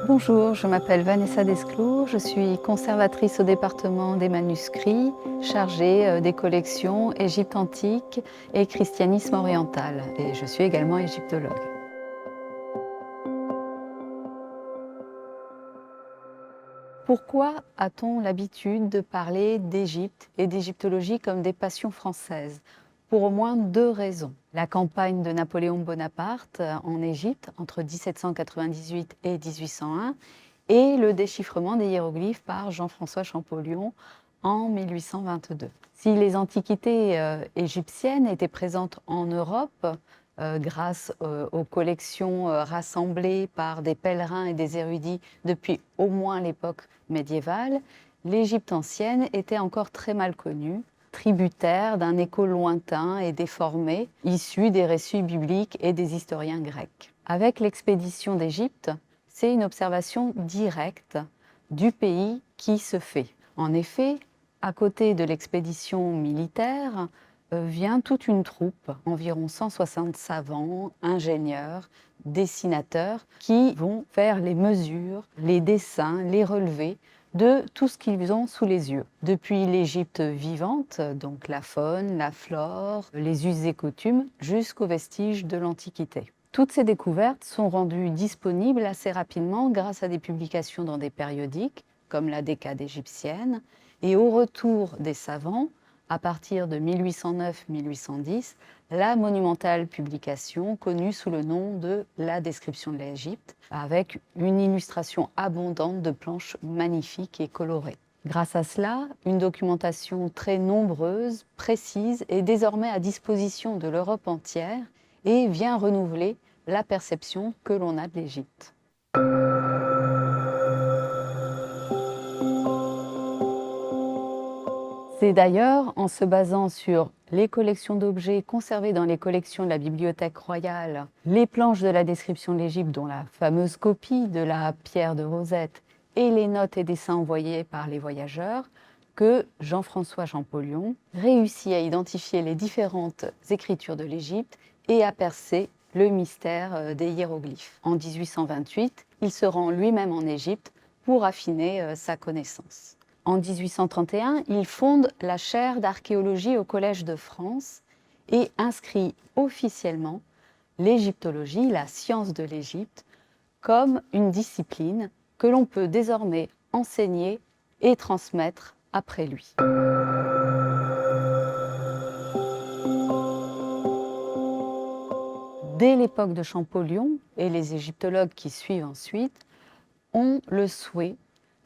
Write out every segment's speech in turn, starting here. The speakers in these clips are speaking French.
Bonjour, je m'appelle Vanessa Desclaux, je suis conservatrice au département des manuscrits, chargée des collections Égypte antique et christianisme oriental, et je suis également égyptologue. Pourquoi a-t-on l'habitude de parler d'Égypte et d'égyptologie comme des passions françaises? Pour au moins deux raisons. La campagne de Napoléon Bonaparte en Égypte entre 1798 et 1801 et le déchiffrement des hiéroglyphes par Jean-François Champollion en 1822. Si les antiquités égyptiennes étaient présentes en Europe, grâce aux collections rassemblées par des pèlerins et des érudits depuis au moins l'époque médiévale, l'Égypte ancienne était encore très mal connue, tributaire d'un écho lointain et déformé, issu des récits bibliques et des historiens grecs. Avec l'expédition d'Égypte, c'est une observation directe du pays qui se fait. En effet, à côté de l'expédition militaire, vient toute une troupe, environ 160 savants, ingénieurs, dessinateurs, qui vont faire les mesures, les dessins, les relevés de tout ce qu'ils ont sous les yeux. Depuis l'Égypte vivante, donc la faune, la flore, les us et coutumes, jusqu'aux vestiges de l'Antiquité. Toutes ces découvertes sont rendues disponibles assez rapidement grâce à des publications dans des périodiques, comme la Décade égyptienne, et au retour des savants, à partir de 1809-1810, la monumentale publication connue sous le nom de La Description de l'Égypte, avec une illustration abondante de planches magnifiques et colorées. Grâce à cela, une documentation très nombreuse, précise, est désormais à disposition de l'Europe entière et vient renouveler la perception que l'on a de l'Égypte. C'est d'ailleurs en se basant sur les collections d'objets conservées dans les collections de la Bibliothèque royale, les planches de la description de l'Égypte, dont la fameuse copie de la pierre de Rosette, et les notes et dessins envoyés par les voyageurs, que Jean-François Champollion réussit à identifier les différentes écritures de l'Égypte et à percer le mystère des hiéroglyphes. En 1828, il se rend lui-même en Égypte pour affiner sa connaissance. En 1831, il fonde la chaire d'archéologie au Collège de France et inscrit officiellement l'égyptologie, la science de l'Égypte, comme une discipline que l'on peut désormais enseigner et transmettre après lui. Dès l'époque de Champollion, et les égyptologues qui suivent ensuite, ont le souhait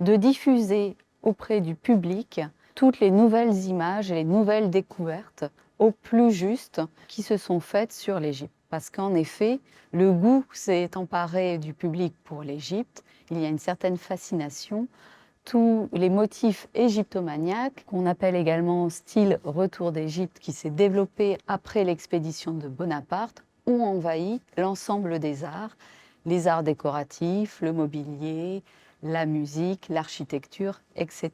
de diffuser auprès du public toutes les nouvelles images et les nouvelles découvertes au plus juste qui se sont faites sur l'Égypte. Parce qu'en effet, le goût s'est emparé du public pour l'Égypte, il y a une certaine fascination. Tous les motifs égyptomaniaques, qu'on appelle également style retour d'Égypte, qui s'est développé après l'expédition de Bonaparte, ont envahi l'ensemble des arts, les arts décoratifs, le mobilier, la musique, l'architecture, etc.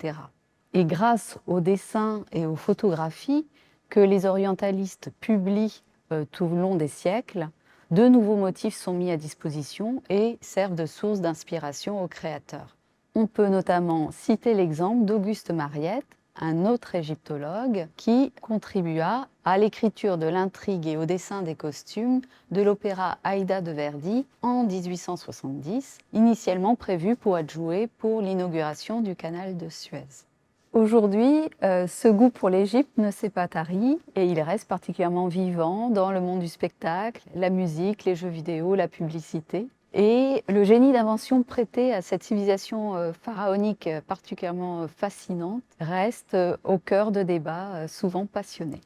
Et grâce aux dessins et aux photographies que les orientalistes publient tout au long des siècles, de nouveaux motifs sont mis à disposition et servent de source d'inspiration aux créateurs. On peut notamment citer l'exemple d'Auguste Mariette, un autre égyptologue qui contribua à l'écriture de l'intrigue et au dessin des costumes de l'opéra Aïda de Verdi en 1870, initialement prévu pour être joué pour l'inauguration du canal de Suez. Aujourd'hui, ce goût pour l'Égypte ne s'est pas tari et il reste particulièrement vivant dans le monde du spectacle, la musique, les jeux vidéo, la publicité. Et le génie d'invention prêté à cette civilisation pharaonique particulièrement fascinante reste au cœur de débats souvent passionnés.